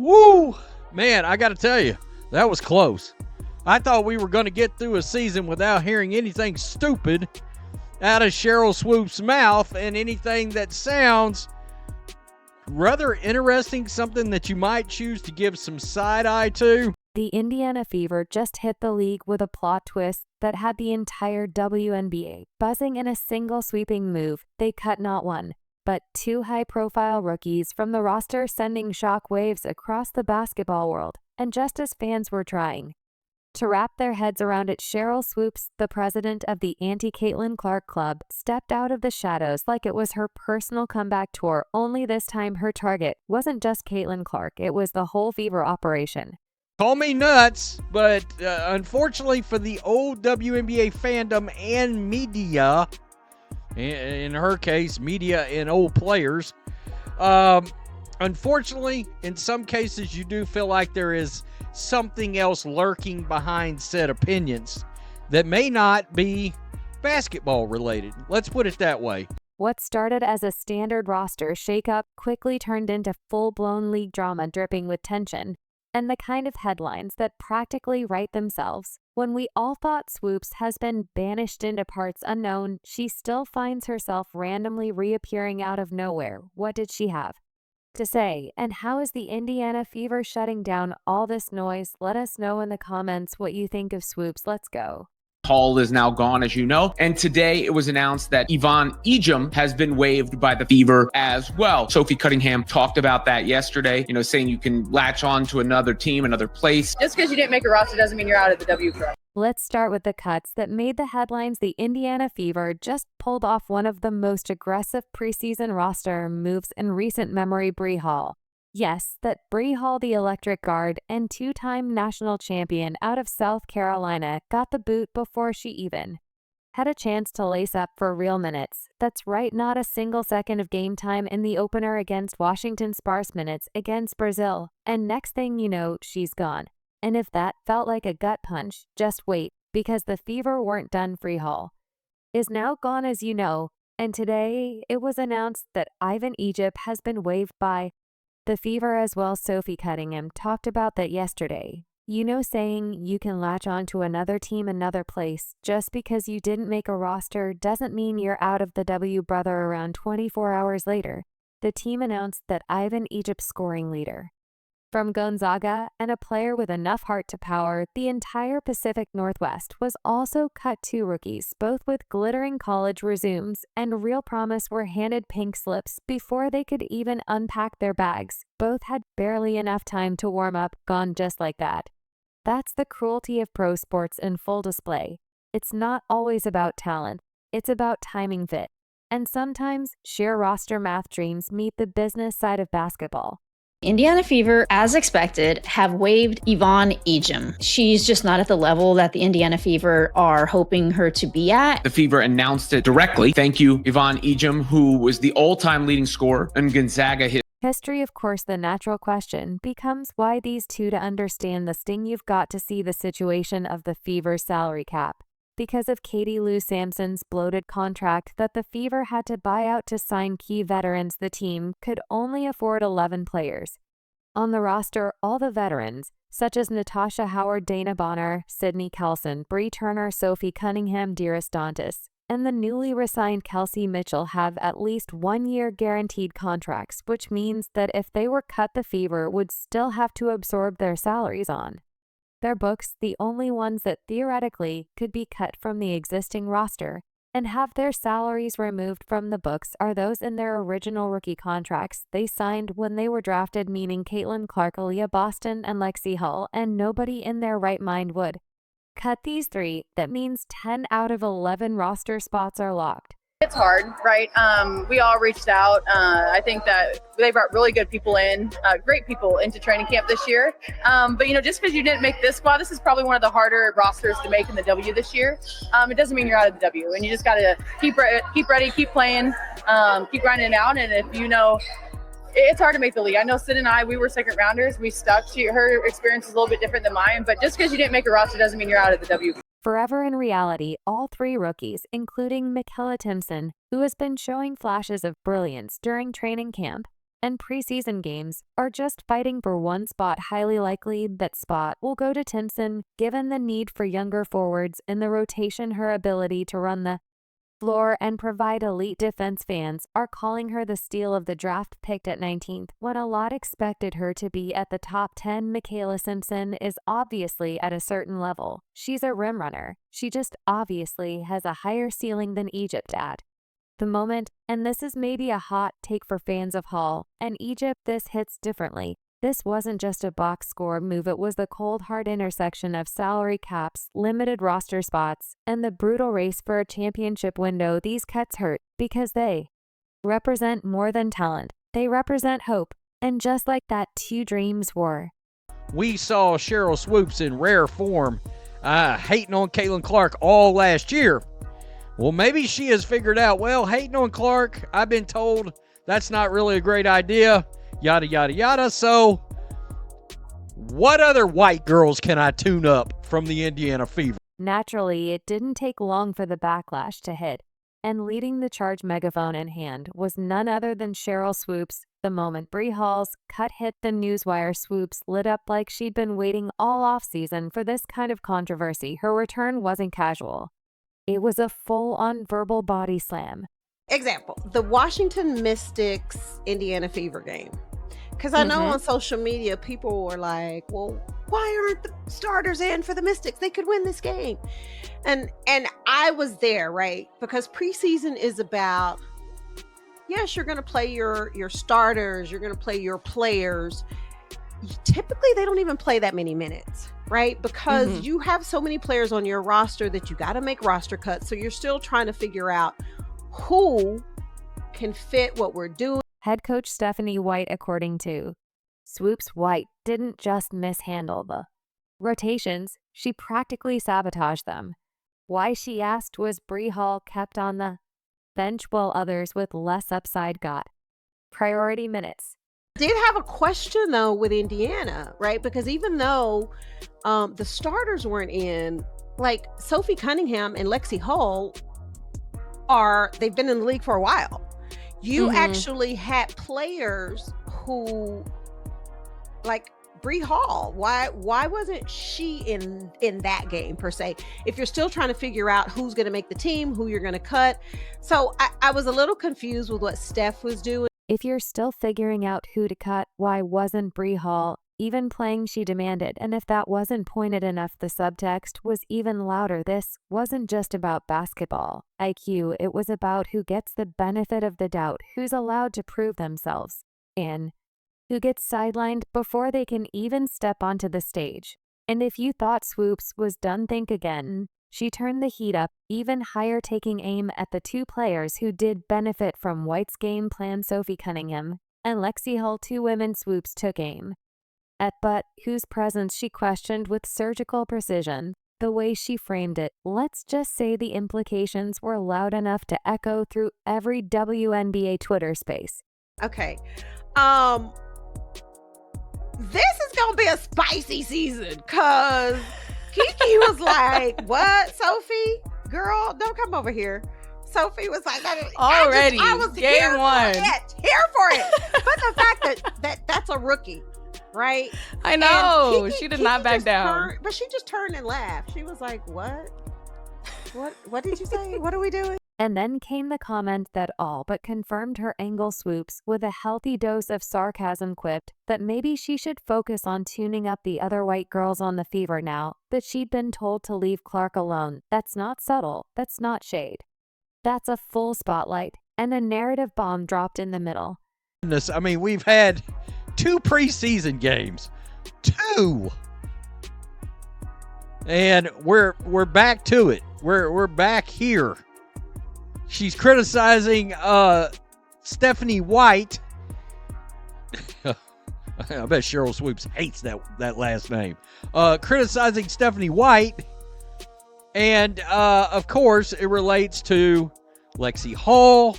Woo! Man, I got to tell you, that was close. I thought we were going to get through a season without hearing anything stupid out of Sheryl Swoopes' mouth and anything that sounds rather interesting, something that you might choose to give some side eye to. The Indiana Fever just hit the league with a plot twist that had the entire WNBA buzzing in a single sweeping move. They cut not one, but two high-profile rookies from the roster, sending shockwaves across the basketball world, and just as fans were trying to wrap their heads around it, Sheryl Swoopes, the president of the anti-Caitlin Clark Club, stepped out of the shadows like it was her personal comeback tour, only this time her target wasn't just Caitlin Clark, it was the whole Fever operation. Call me nuts, but unfortunately for the old WNBA fandom and media, in her case, media and old players, unfortunately, in some cases, you do feel like there is something else lurking behind said opinions that may not be basketball related. Let's put it that way. What started as a standard roster shakeup quickly turned into full-blown league drama dripping with tension and the kind of headlines that practically write themselves. When we all thought Swoopes has been banished into parts unknown, she still finds herself randomly reappearing out of nowhere. What did she have to say? And how is the Indiana Fever shutting down all this noise? Let us know in the comments what you think of Swoopes. Let's go. Hall is now gone, as you know. And today it was announced that Yvonne Ejim has been waived by the Fever as well. Sophie Cunningham talked about that yesterday, saying you can latch on to another team, another place. Just because you didn't make a roster doesn't mean you're out of the W Pro. Let's start with the cuts that made the headlines. The Indiana Fever just pulled off one of the most aggressive preseason roster moves in recent memory. Bree Hall. Yes, that Bree Hall, the electric guard and two-time national champion out of South Carolina, got the boot before she even had a chance to lace up for real minutes. That's right, not a single second of game time in the opener against Washington, sparse minutes against Brazil. And next thing you know, she's gone. And if that felt like a gut punch, just wait, because the Fever weren't done. Bree Hall is now gone, as you know, and today it was announced that Ivan Egypt has been waived by the Fever as well. Sophie Cunningham talked about that yesterday. Saying you can latch on to another team, another place. Just because you didn't make a roster doesn't mean you're out of the W. Brother. Around 24 hours later, the team announced that Ivan Egypt, scoring leader from Gonzaga and a player with enough heart to power the entire Pacific Northwest, was also cut. Two rookies, both with glittering college resumes and real promise, were handed pink slips before they could even unpack their bags. Both had barely enough time to warm up, gone just like that. That's the cruelty of pro sports in full display. It's not always about talent, it's about timing, fit, and sometimes sheer roster math. Dreams meet the business side of basketball. Indiana Fever, as expected, have waived Yvonne Ejim. She's just not at the level that the Indiana Fever are hoping her to be at. The Fever announced it directly. Thank you, Yvonne Ejim, who was the all-time leading scorer in Gonzaga history. Of course, the natural question becomes why these two. To understand the sting, you've got to see the situation of the Fever's salary cap. Because of Katie Lou Sampson's bloated contract that the Fever had to buy out to sign key veterans, the team could only afford 11 players on the roster. All the veterans, such as Natasha Howard, Dana Bonner, Sydney Kelson, Bree Turner, Sophie Cunningham, Dearest Dantas, and the newly resigned Kelsey Mitchell, have at least 1 year guaranteed contracts, which means that if they were cut, the Fever would still have to absorb their salaries on their books. The only ones that theoretically could be cut from the existing roster and have their salaries removed from the books are those in their original rookie contracts they signed when they were drafted, meaning Caitlin Clark, Aaliyah Boston, and Lexi Hull, and nobody in their right mind would cut these three. That means 10 out of 11 roster spots are locked. It's hard, right? We all reached out. I think that they brought really good people in, great people into training camp this year. But just because you didn't make this squad, this is probably one of the harder rosters to make in the W this year. It doesn't mean you're out of the W, and you just got to keep ready, keep playing, keep grinding it out. And if it's hard to make the league. I know Sid and I, we were second rounders. We stuck. Her experience is a little bit different than mine, but just because you didn't make a roster doesn't mean you're out of the W. Forever in reality, all three rookies, including Michaela Timpson, who has been showing flashes of brilliance during training camp, and preseason games are just fighting for one spot. Highly likely that spot will go to Timpson, given the need for younger forwards in the rotation. Her ability to run the floor and provide elite defense. Fans are calling her the steal of the draft, picked at 19th, when a lot expected her to be at the top 10. Michaela Simpson is obviously at a certain level. She's a rim runner. She just obviously has a higher ceiling than Egypt at the moment, and this is maybe a hot take for fans of Hall and Egypt. This hits differently. This wasn't just a box score move, it was the cold hard intersection of salary caps, limited roster spots, and the brutal race for a championship window. These cuts hurt because they represent more than talent. They represent hope, and just like that, 2 dreams were. We saw Sheryl Swoopes in rare form, hating on Caitlin Clark all last year. Well, maybe she has figured out, well, hating on Clark, I've been told that's not really a great idea, yada, yada, yada. So what other white girls can I tune up from the Indiana Fever? Naturally, it didn't take long for the backlash to hit, and leading the charge, megaphone in hand, was none other than Sheryl Swoopes. The moment Bree Hall's cut hit the newswire, Swoopes lit up like she'd been waiting all offseason for this kind of controversy. Her return wasn't casual. It was a full-on verbal body slam. Example, the Washington Mystics Indiana Fever game. Because I know on social media, people were like, well, why aren't the starters in for the Mystics? They could win this game. And I was there, right? Because preseason is about, yes, you're going to play your starters. You're going to play your players. Typically, they don't even play that many minutes, right? Because you have so many players on your roster that you got to make roster cuts. So you're still trying to figure out who can fit what we're doing. Head coach Stephanie White, according to Swoopes, White didn't just mishandle the rotations, she practically sabotaged them. Why, she asked, was Bree Hall kept on the bench while others with less upside got priority minutes? Did have a question though with Indiana, right? Because even though the starters weren't in, like Sophie Cunningham and Lexi Hull they've been in the league for a while. You actually had players who, like Bree Hall, why wasn't she in that game per se? If you're still trying to figure out who's going to make the team, who you're going to cut. So I was a little confused with what Steph was doing. If you're still figuring out who to cut, why wasn't Bree Hall even playing? She demanded. And if that wasn't pointed enough, the subtext was even louder. This wasn't just about basketball IQ, it was about who gets the benefit of the doubt, who's allowed to prove themselves, and who gets sidelined before they can even step onto the stage. And if you thought Swoopes was done, think again. She turned the heat up even higher, taking aim at the 2 players who did benefit from White's game plan, Sophie Cunningham and Lexi Hull. 2 women Swoopes took aim at, but whose presence she questioned with surgical precision. The way she framed it, let's just say the implications were loud enough to echo through every WNBA Twitter space. Okay. This is going to be a spicy season because Kiki was like, what, Sophie? Girl, don't come over here. Sophie was like, already, I was game here 1. Here for it. But the fact that's a rookie, right? I know. Kiki, she did not back down. But she just turned and laughed. She was like, what? What did you say? What are we doing? And then came the comment that all but confirmed her angle. Swoopes, with a healthy dose of sarcasm, quipped that maybe she should focus on tuning up the other white girls on the Fever now that she'd been told to leave Clark alone. That's not subtle. That's not shade. That's a full spotlight and a narrative bomb dropped in the middle. I mean, we've had 2 preseason games. 2! And we're back to it. We're back here. She's criticizing Stephanie White. I bet Sheryl Swoopes hates that last name. Criticizing Stephanie White. And, of course, it relates to Lexi Hull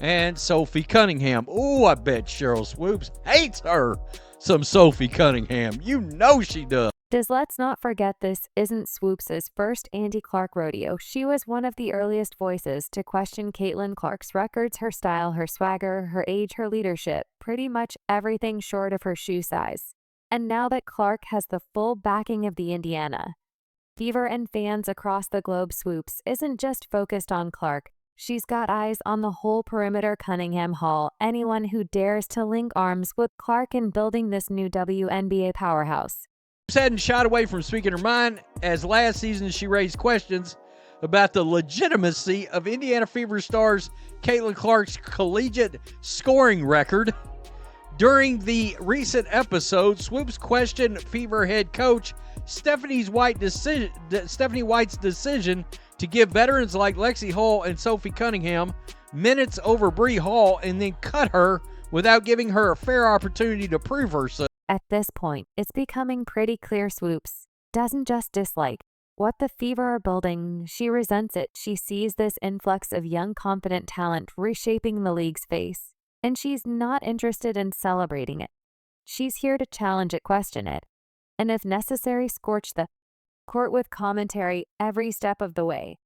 and Sophie Cunningham. Ooh, I bet Sheryl Swoopes hates her some Sophie Cunningham. You know she does. Let's not forget this isn't Swoopes' first Andy Clark rodeo. She was one of the earliest voices to question Caitlin Clark's records, her style, her swagger, her age, her leadership, pretty much everything short of her shoe size. And now that Clark has the full backing of the Indiana Fever and fans across the globe, Swoopes isn't just focused on Clark. She's got eyes on the whole perimeter Cunningham Hall, anyone who dares to link arms with Clark in building this new WNBA powerhouse. Hadn't shied away from speaking her mind, as last season she raised questions about the legitimacy of Indiana Fever stars Caitlin Clark's collegiate scoring record. During the recent episode, Swoopes questioned Fever head coach Stephanie White's decision to give veterans like Lexi Hull and Sophie Cunningham minutes over Bree Hall and then cut her without giving her a fair opportunity to prove herself. At this point, it's becoming pretty clear Swoopes doesn't just dislike what the Fever are building, she resents it. She sees this influx of young, confident talent reshaping the league's face, and she's not interested in celebrating it. She's here to challenge it, question it, and if necessary, scorch the court with commentary every step of the way.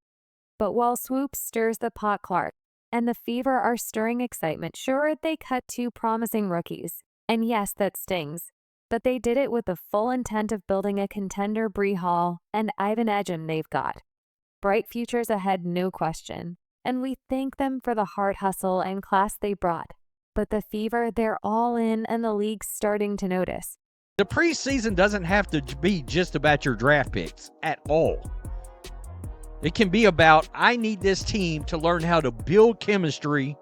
But while Swoopes stirs the pot, Clark and the Fever are stirring excitement. Sure, they cut two promising rookies, and yes, that stings, but they did it with the full intent of building a contender. Bree Hall and Ivan Ejim they've got bright futures ahead, no question, and we thank them for the heart, hustle, and class they brought. But the Fever, they're all in, and the league's starting to notice. The preseason doesn't have to be just about your draft picks at all. It can be about, I need this team to learn how to build chemistry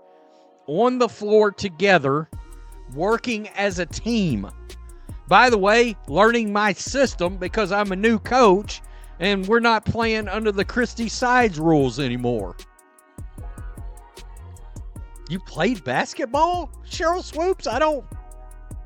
on the floor together, working as a team. By the way, learning my system because I'm a new coach and we're not playing under the Christy Sides rules anymore. You played basketball, Sheryl Swoopes? I don't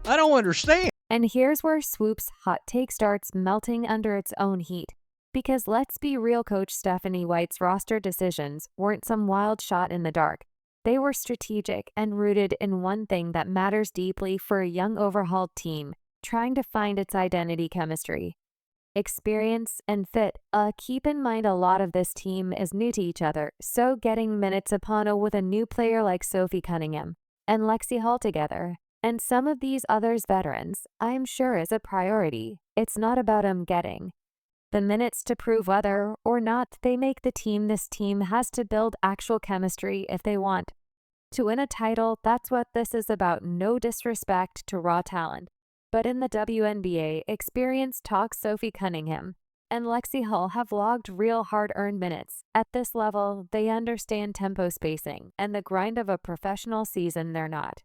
understand. And here's where Swoopes' hot take starts melting under its own heat. Because let's be real, Coach Stephanie White's roster decisions weren't some wild shot in the dark. They were strategic and rooted in one thing that matters deeply for a young, overhauled team trying to find its identity: chemistry, experience, and fit. Keep in mind, a lot of this team is new to each other, so getting minutes upon with a new player like Sophie Cunningham and Lexi Hull together, and some of these others veterans, I'm sure is a priority. It's not about them getting the minutes to prove whether or not they make the team. This team has to build actual chemistry if they want to win a title. That's what this is about. No disrespect to raw talent, but in the WNBA, experience talks. Sophie Cunningham and Lexi Hull have logged real hard-earned minutes. At this level, they understand tempo, spacing, and the grind of a professional season. They're not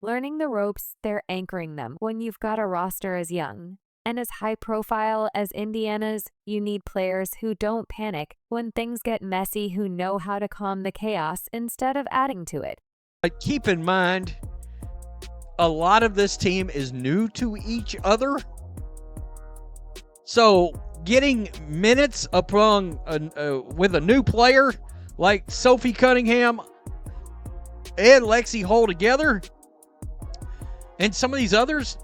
learning the ropes, they're anchoring them. When you've got a roster as young and as high profile as Indiana's, you need players who don't panic when things get messy, who know how to calm the chaos instead of adding to it. But keep in mind, a lot of this team is new to each other. So getting minutes upon with a new player like Sophie Cunningham and Lexi Hull together, and some of these others,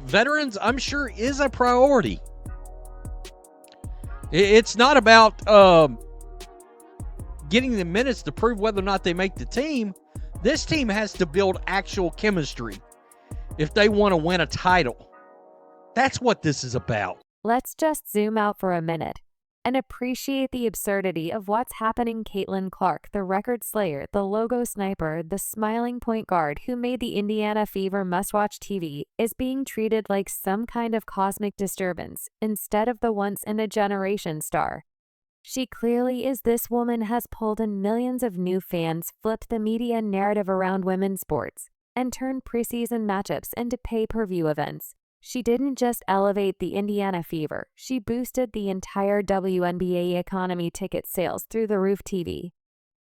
veterans, I'm sure is a priority. It's not about getting the minutes to prove whether or not they make the team. This team has to build actual chemistry if they want to win a title. That's what this is about. Let's just zoom out for a minute and appreciate the absurdity of what's happening. Caitlin Clark, the record slayer, the logo sniper, the smiling point guard who made the Indiana Fever must-watch TV, is being treated like some kind of cosmic disturbance instead of the once-in-a-generation star she clearly is. This woman has pulled in millions of new fans, flipped the media narrative around women's sports, and turned preseason matchups into pay-per-view events. She didn't just elevate the Indiana Fever, she boosted the entire WNBA economy. Ticket sales through the roof, TV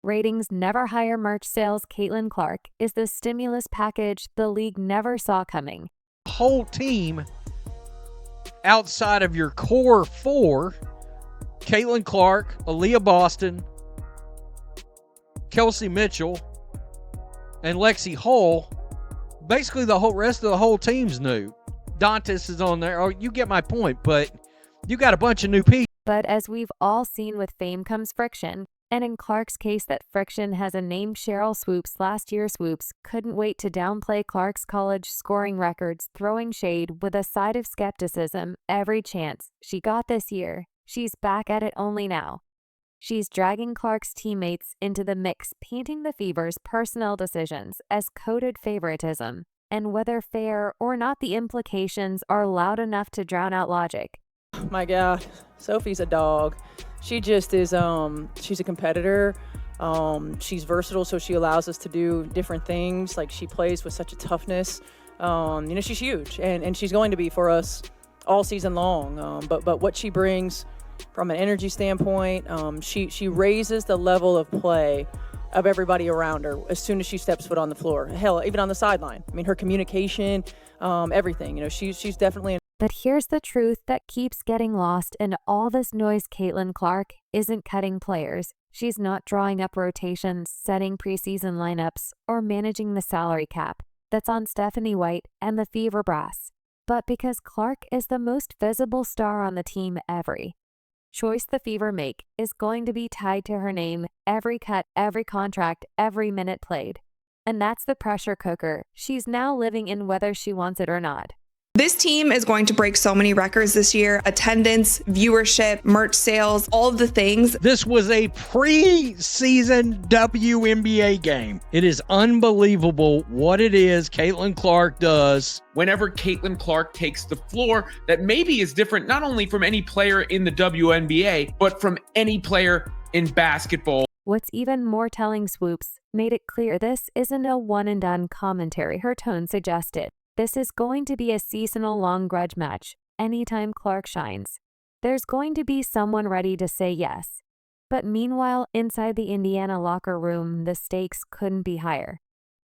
ratings never higher, merch sales. Caitlin Clark is the stimulus package the league never saw coming. Whole team outside of your core four, Caitlin Clark, Aaliyah Boston, Kelsey Mitchell, and Lexi Hull, basically the whole rest of the whole team's new. Dantas is on there. Oh, you get my point, but You got a bunch of new people. But as we've all seen, with fame comes friction. And in Clark's case, that friction has a name. Sheryl Swoopes, last year Swoopes, couldn't wait to downplay Clark's college scoring records, throwing shade with a side of skepticism every chance she got this year. She's back at it only now. She's dragging Clark's teammates into the mix, painting the Fever's personnel decisions as coded favoritism. And whether fair or not, the implications are loud enough to drown out logic. My God, Sophie's a dog. She just is, she's a competitor. She's versatile, so she allows us to do different things. Like, she plays with such a toughness. She's huge, and she's going to be for us all season long. But what she brings from an energy standpoint, she raises the level of play of everybody around her as soon as she steps foot on the floor. Hell, even on the sideline. I mean, her communication, everything. She's definitely. But here's the truth that keeps getting lost in all this noise. Caitlin Clark isn't cutting players. She's not drawing up rotations, setting preseason lineups, or managing the salary cap that's on Stephanie White and the Fever brass. But because Clark is the most visible star on the team, every choice the Fever make is going to be tied to her name, every cut, every contract, every minute played. And that's the pressure cooker she's now living in, whether she wants it or not. This team is going to break so many records this year: attendance, viewership, merch sales, all of the things. This was a preseason WNBA game. It is unbelievable what it is Caitlin Clark does. Whenever Caitlin Clark takes the floor, that maybe is different not only from any player in the WNBA, but from any player in basketball. What's even more telling, Swoopes made it clear this isn't a one-and-done commentary. Her tone suggested this is going to be a seasonal-long grudge match. Anytime Clark shines, there's going to be someone ready to say yes. But meanwhile, inside the Indiana locker room, the stakes couldn't be higher.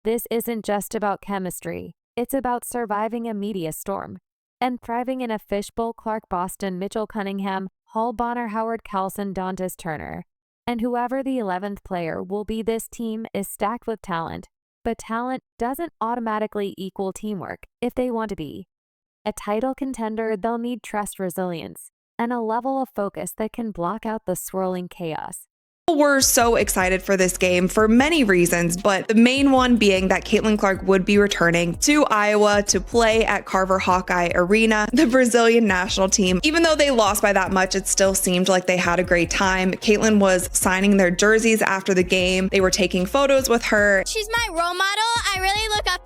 This isn't just about chemistry. It's about surviving a media storm and thriving in a fishbowl. Clark, Boston, Mitchell Cunningham, Hall, Bonner, Howard, Carlson, Dantas, Turner. And whoever the 11th player will be, this team is stacked with talent. But talent doesn't automatically equal teamwork. If they want to be a title contender, they'll need trust, resilience, and a level of focus that can block out the swirling chaos. We're so excited for this game for many reasons, but the main one being that Caitlin Clark would be returning to Iowa to play at Carver Hawkeye Arena. The Brazilian national team, even though they lost by that much, it still seemed like they had a great time. Caitlin was signing their jerseys after the game. They were taking photos with her. She's my role model. I really look up